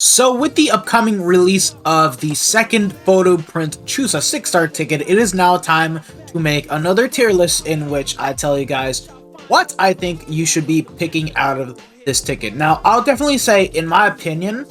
So with the upcoming release of the second photo print Choose a 6-star ticket, it is now time to make another tier list in which I tell you guys what I think you should be picking out of this ticket. Now, I'll definitely say, in my opinion,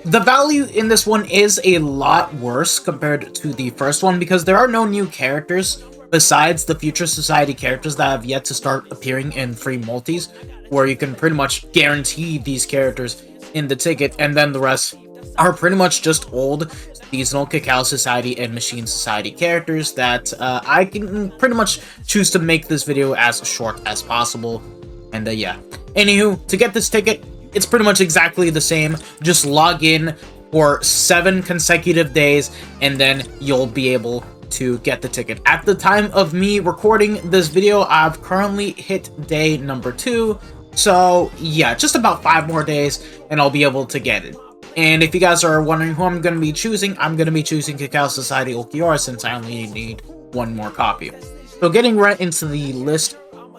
the value in this one is a lot worse compared to the first one because there are no new characters besides the Future Society characters that have yet to start appearing in free multis, where you can pretty much guarantee these characters in the ticket, and then the rest are pretty much just old seasonal Cacao Society and Machine Society characters that I can pretty much choose to make this video as short as possible. And yeah. Anywho, to get this ticket, it's pretty much exactly the same. Just log in for 7 consecutive days, and then you'll be able to get the ticket. At the time of me recording this video, I've currently hit day number 2. So yeah, just about 5 more days and I'll be able to get it. And if you guys are wondering who I'm going to be choosing, I'm going to be choosing Cacao Society Ulquiorra since I only need 1 more copy. So getting right into the list,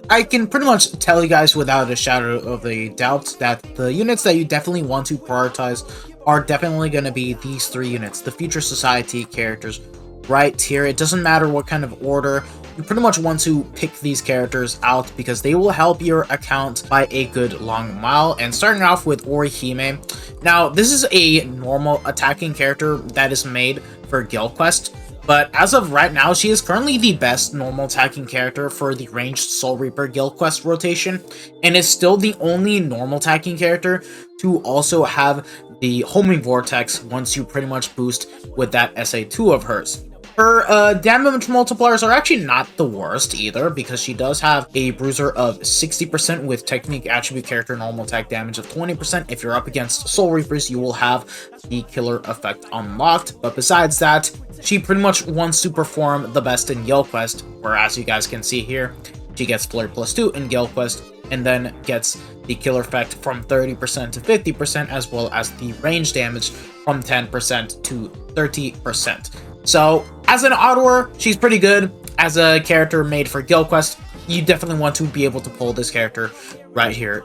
I can pretty much tell you guys without a shadow of a doubt that the units that you definitely want to prioritize are definitely going to be these 3 units, the Future Society characters right here. It doesn't matter what kind of order. You pretty much want to pick these characters out because they will help your account by a good long mile. And starting off with Orihime. Now, this is a normal attacking character that is made for Guild Quest, but as of right now, she is currently the best normal attacking character for the ranged Soul Reaper Guild Quest rotation, and is still the only normal attacking character to also have the homing vortex once you pretty much boost with that SA2 of hers. Her damage multipliers are actually not the worst either, because she does have a bruiser of 60% with technique attribute character normal attack damage of 20%. If you're up against Soul Reapers, you will have the killer effect unlocked. But besides that, she pretty much wants to perform the best in Guild Quest, where as you guys can see here, she gets Flurry +2 in Guild Quest, and then gets the killer effect from 30% to 50%, as well as the range damage from 10% to 30%. So, as an auto, she's pretty good. As a character made for Guild Quest, you definitely want to be able to pull this character right here.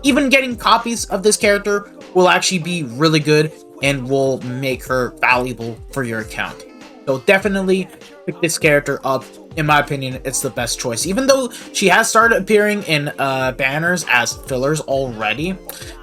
Even getting copies of this character will actually be really good and will make her valuable for your account. So definitely pick this character up. In my opinion, it's the best choice. Even though she has started appearing in banners as fillers already,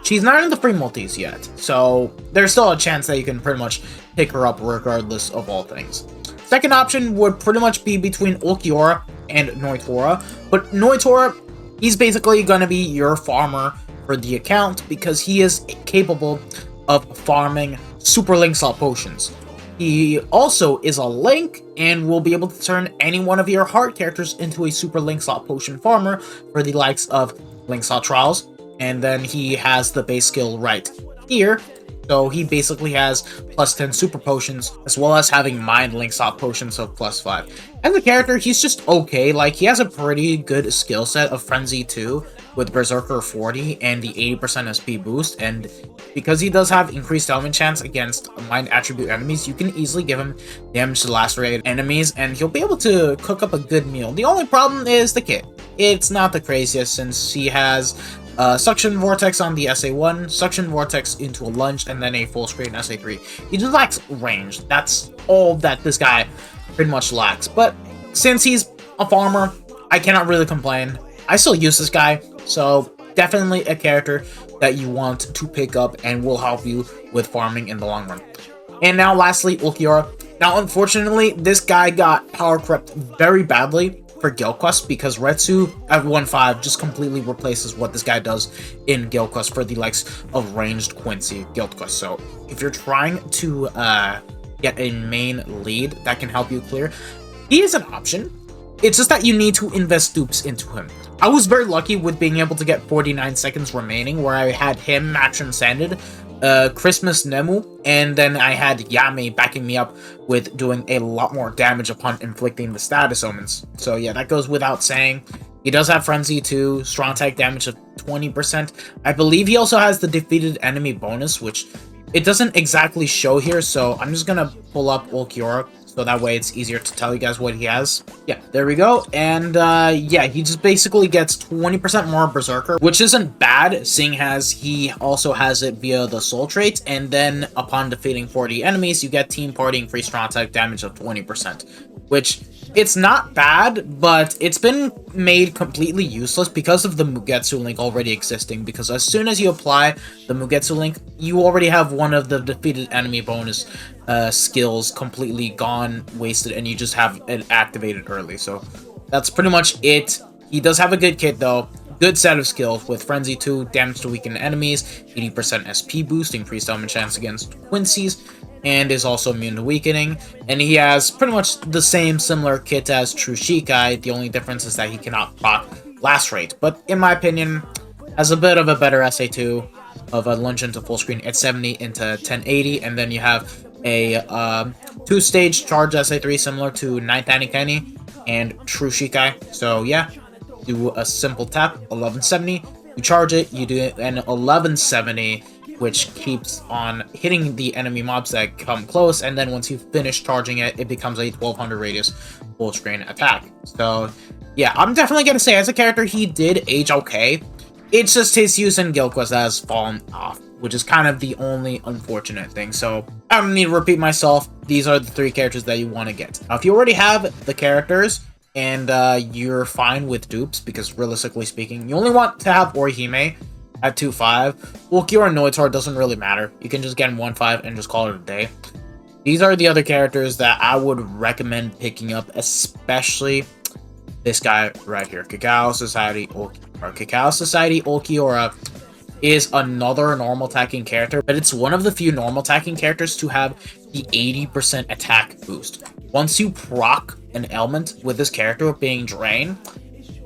she's not in the free multis yet. So there's still a chance that you can pretty much pick her up regardless of all things. Second option would pretty much be between Ulquiorra and Noitora. But Noitora, he's basically going to be your farmer for the account because he is capable of farming super link slot potions. He also is a link and will be able to turn any one of your heart characters into a super link slot potion farmer for the likes of link slot trials. And then he has the base skill right here. So he basically has +10 super potions, as well as having mind link slot potions of +5. As a character, he's just okay. Like, he has a pretty good skill set of Frenzy 2 with Berserker 40 and the 80% SP boost, and because he does have increased element chance against mind attribute enemies, you can easily give him damage to lacerated enemies, and he'll be able to cook up a good meal. The only problem is the kit. It's not the craziest since he has Suction Vortex on the SA1, Suction Vortex into a lunge, and then a full screen SA3. He just lacks range. That's all that this guy pretty much lacks. But since he's a farmer, I cannot really complain. I still use this guy, so definitely a character that you want to pick up and will help you with farming in the long run. And now lastly, Ulquiorra. Now unfortunately, this guy got power crept very badly for Guild Quest because Retsu at 1.5 just completely replaces what this guy does in Guild Quest for the likes of ranged Quincy Guild Quest. So if you're trying to get a main lead that can help you clear, he is an option. It's just that you need to invest dupes into him. I was very lucky with being able to get 49 seconds remaining where I had him max transcended, Christmas Nemu, and then I had Yami backing me up with doing a lot more damage upon inflicting the status omens. So yeah, that goes without saying. He does have Frenzy 2, strong attack damage of 20%. I believe he also has the defeated enemy bonus, which it doesn't exactly show here, so I'm just gonna pull up Ulquiorra so that way it's easier to tell you guys what he has. Yeah, there we go. And yeah, he just basically gets 20% more Berserker, which isn't bad, seeing as he also has it via the soul trait, and then upon defeating 40 enemies, you get team party and free strong attack damage of 20%, which it's not bad, but it's been made completely useless because of the Mugetsu link already existing, because as soon as you apply the Mugetsu link, you already have one of the defeated enemy bonus skills completely gone, wasted, and you just have it activated early. So that's pretty much it. He does have a good kit though. Good set of skills with Frenzy 2, damage to weaken enemies, 80% SP boost, increased damage chance against Quincy's, and is also immune to weakening. And he has pretty much the same similar kit as True Shikai. The only difference is that he cannot proc blast rate, but in my opinion, has a bit of a better SA2 of a lunge into full screen at 70 into 1080, and then you have a 2-stage charge SA3 similar to 9th Anikeni and True Shikai. So yeah, do a simple tap, 1170, you charge it, you do an 1170, which keeps on hitting the enemy mobs that come close, and then once you finish charging it, it becomes a 1200 radius full screen attack. So yeah, I'm definitely gonna say as a character he did age okay. It's just his use in Guild Quest has fallen off, which is kind of the only unfortunate thing. So I don't need to repeat myself. These are the 3 characters that you want to get. Now, if you already have the characters and you're fine with dupes, because realistically speaking, you only want to have Orihime at 2.5. Ulquiorra and Noitor doesn't really matter. You can just get him 1.5 and just call it a day. These are the other characters that I would recommend picking up, especially this guy right here, Cacao Society Ulquiorra. Cacao Society Ulquiorra is another normal attacking character, but it's one of the few normal attacking characters to have the 80% attack boost. Once you proc an element with this character being Drain,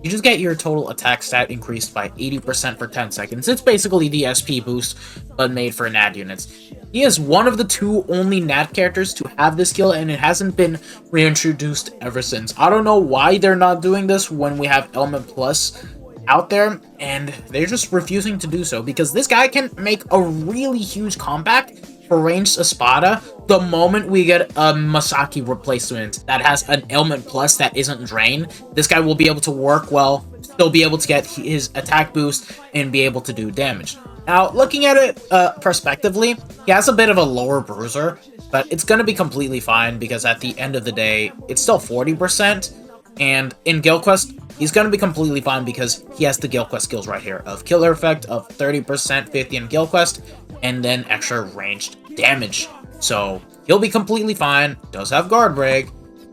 you just get your total attack stat increased by 80% for 10 seconds. It's basically the SP boost, but made for NAD units. He is one of the 2 only NAD characters to have this skill, and it hasn't been reintroduced ever since. I don't know why they're not doing this when we have Element Plus out there, and they're just refusing to do so, because this guy can make a really huge comeback for ranged Espada the moment we get a Masaki replacement that has an Ailment Plus that isn't Drain. This guy will be able to work well, still be able to get his attack boost, and be able to do damage. Now, looking at it prospectively, he has a bit of a lower bruiser, but it's going to be completely fine, because at the end of the day, it's still 40%, and in Guild Quest, he's going to be completely fine because he has the Guild Quest skills right here of Killer Effect of 30%, 50 in Guild Quest, and then extra ranged damage. So he'll be completely fine, does have Guard Break,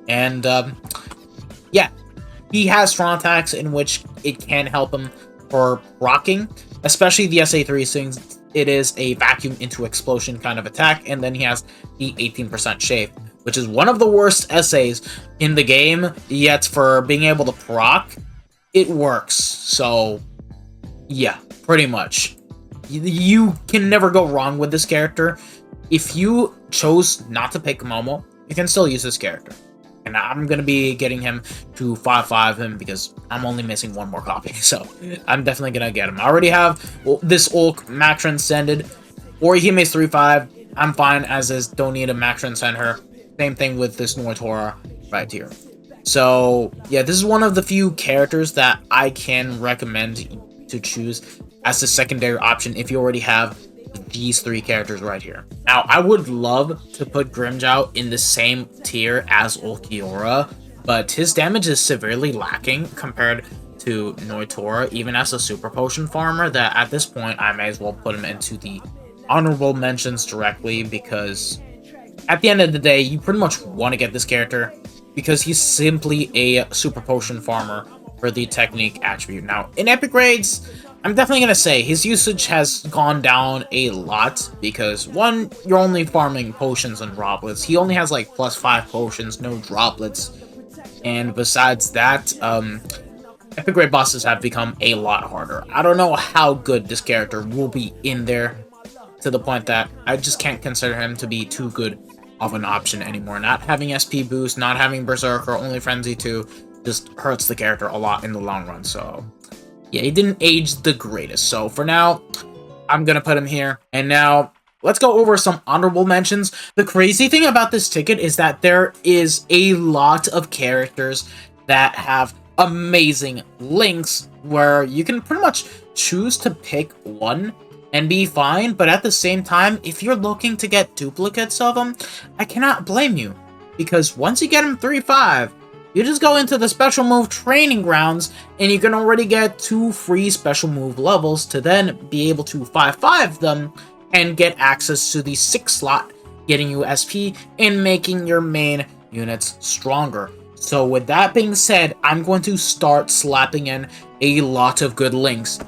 and yeah, he has strong attacks in which it can help him for rocking, especially the SA3 since it is a vacuum into explosion kind of attack, and then he has the 18% shape, which is one of the worst essays in the game, yet for being able to proc, it works. So yeah, pretty much. You can never go wrong with this character. If you chose not to pick Momo, you can still use this character. And I'm going to be getting him to 5.5 him because I'm only missing 1 more copy. So I'm definitely going to get him. I already have this Ulk Max Transcended. Orihime's 3.5. I'm fine as is. Don't need a Max Transcend her. Same thing with this Noitora right here. So yeah, this is one of the few characters that I can recommend to choose as the secondary option if you already have these 3 characters right here. Now, I would love to put Grimmjow in the same tier as Ulquiorra, but his damage is severely lacking compared to Noitora, even as a super potion farmer, that at this point I may as well put him into the honorable mentions directly, because at the end of the day, you pretty much want to get this character because he's simply a super potion farmer for the technique attribute. Now, in epic raids, I'm definitely going to say his usage has gone down a lot because, 1, you're only farming potions and droplets. He only has like +5 potions, no droplets. And besides that, epic raid bosses have become a lot harder. I don't know how good this character will be in there, to the point that I just can't consider him to be too good of an option anymore. Not having SP boost, not having Berserker, only Frenzy 2, just hurts the character a lot in the long run. So yeah, he didn't age the greatest. So for now, I'm gonna put him here. And now let's go over some honorable mentions. The crazy thing about this ticket is that there is a lot of characters that have amazing links where you can pretty much choose to pick one and be fine, but at the same time, if you're looking to get duplicates of them, I cannot blame you, because once you get them 3-5, you just go into the special move training grounds, and you can already get 2 free special move levels to then be able to 5-5 them, and get access to the 6 slot, getting you SP, and making your main units stronger. So with that being said, I'm going to start slapping in a lot of good links.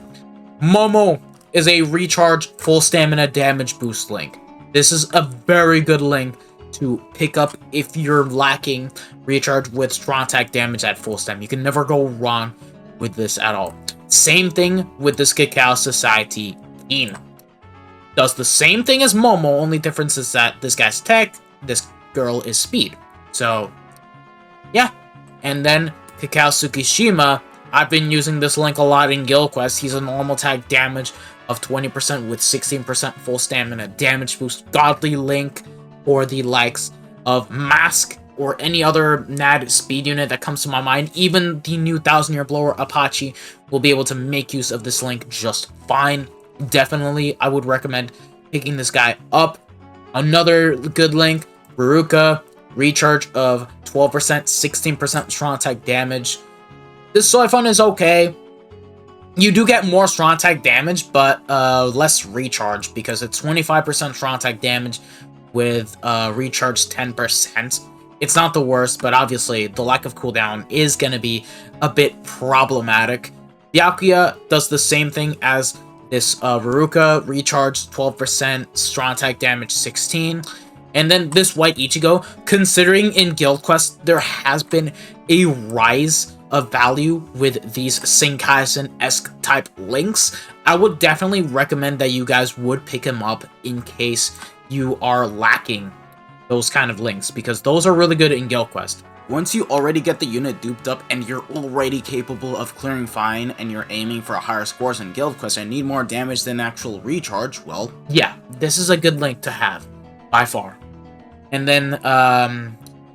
Momo is a recharge full stamina damage boost link. This is a very good link to pick up if you're lacking recharge with strong attack damage at full stam. You can never go wrong with this at all. Same thing with this Cacao Society Teen. Does the same thing as Momo, only difference is that this guy's tech, this girl is speed. So, yeah. And then Cacao Tsukishima, I've been using this link a lot in Guild Quest. He's a normal attack damage of 20% with 16% full stamina damage boost. Godly link for the likes of Mask or any other NAD speed unit that comes to my mind. Even the new 1000-Year Blower Apache will be able to make use of this link just fine. Definitely, I would recommend picking this guy up. Another good link, Baruka, recharge of 12%, 16% strong attack damage. This Soifun is okay. You do get more strong attack damage, but less recharge, because it's 25% strong attack damage with recharge 10%. It's not the worst, but obviously the lack of cooldown is going to be a bit problematic. Byakuya does the same thing as this Ruruka, recharge 12%, strong attack damage 16. And then this White Ichigo, considering in Guild Quest there has been a rise of value with these Sinkaisen-esque type links, I would definitely recommend that you guys would pick him up in case you are lacking those kind of links, because those are really good in Guild Quest. Once you already get the unit duped up and you're already capable of clearing fine and you're aiming for higher scores in Guild Quest and need more damage than actual recharge, well, yeah, this is a good link to have, by far. And then,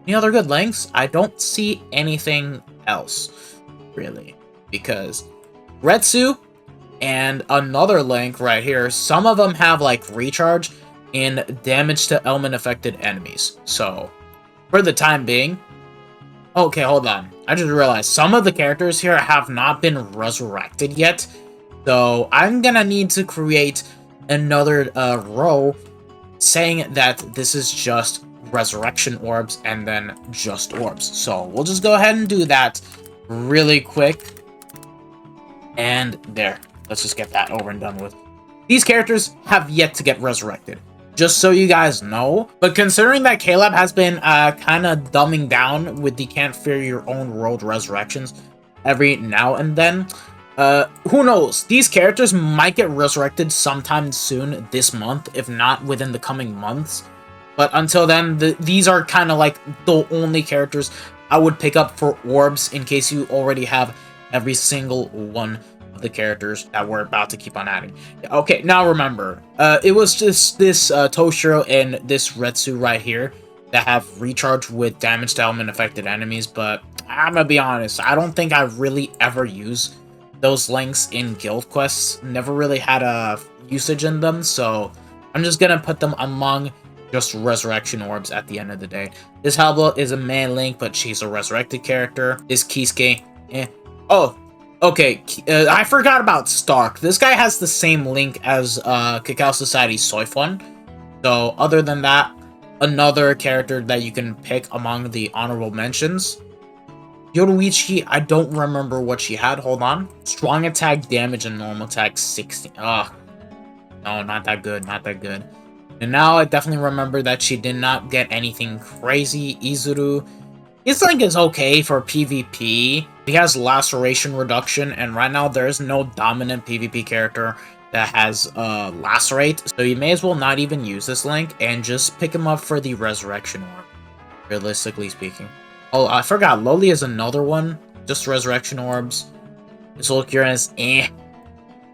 any other good links? I don't see anything else, really, because Retsu and another link right here, some of them have, like, recharge in damage to element-affected enemies. So, for the time being... Okay, hold on. I just realized some of the characters here have not been resurrected yet, so I'm gonna need to create another row saying that this is just resurrection orbs and then just orbs. So we'll just go ahead and do that really quick. And there. Let's just get that over and done with. These characters have yet to get resurrected, just so you guys know. But considering that Caleb has been kind of dumbing down with the Can't Fear Your Own World resurrections every now and then, who knows? These characters might get resurrected sometime soon this month, if not within the coming months. But until then, these are kind of like the only characters I would pick up for orbs in case you already have every single one of the characters that we're about to keep on adding. Okay, now remember, it was just this Toshiro and this Retsu right here that have recharge with damage to element affected enemies, but I'm gonna be honest, I don't think I really ever use those links in Guild Quests. Never really had a usage in them, so I'm just gonna put them among just resurrection orbs at the end of the day. This Halbla is a man link, but she's a resurrected character. This Kisuke, Oh, okay, I forgot about Stark. This guy has the same link as Cacao Society Soifun. So, other than that, another character that you can pick among the honorable mentions. Yoruichi, I don't remember what she had. Hold on. Strong attack damage and normal attack 16. Ugh. No, not that good. Not that good. And now I definitely remember that she did not get anything crazy. Izuru. His link is okay for PvP. He has laceration reduction, and right now there is no dominant PvP character that has lacerate, so you may as well not even use this link and just pick him up for the resurrection orb, realistically speaking. Oh, I forgot, Loli is another one, just resurrection orbs. This Ulcurin is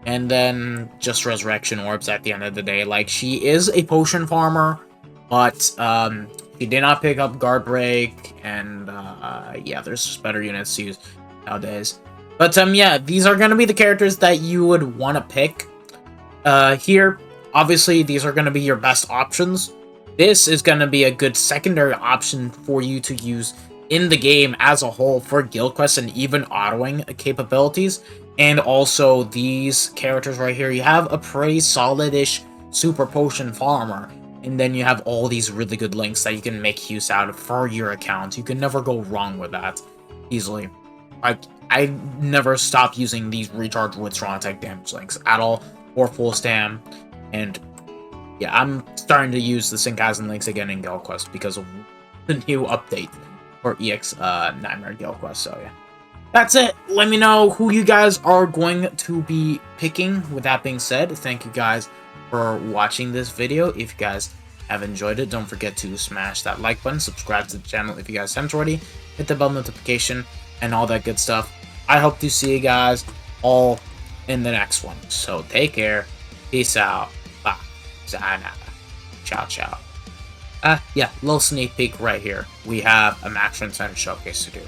and then just resurrection orbs at the end of the day. Like, she is a potion farmer, but she did not pick up guard break, and yeah, there's just better units to use nowadays. But yeah, these are gonna be the characters that you would want to pick here. Obviously, these are gonna be your best options. This is gonna be a good secondary option for you to use in the game as a whole for guild quests and even autoing capabilities. And also these characters right here, you have a pretty solid-ish super potion farmer, and then you have all these really good links that you can make use out of for your account. You can never go wrong with that easily. I never stop using these recharge with strong attack damage links at all, or full stam, and yeah, I'm starting to use the Syncasm links again in Guild Quest because of the new update for EX Nightmare Guild Quest. So yeah, that's it. Let me know who you guys are going to be picking. With that being said, thank you guys for watching this video. If you guys have enjoyed it, don't forget to smash that like button, subscribe to the channel if you guys haven't already, hit the bell notification, and all that good stuff. I hope to see you guys all in the next one. So take care. Peace out. Bye. Sayonara. Ciao, ciao. Yeah, little sneak peek right here. We have a Max Center showcase to do.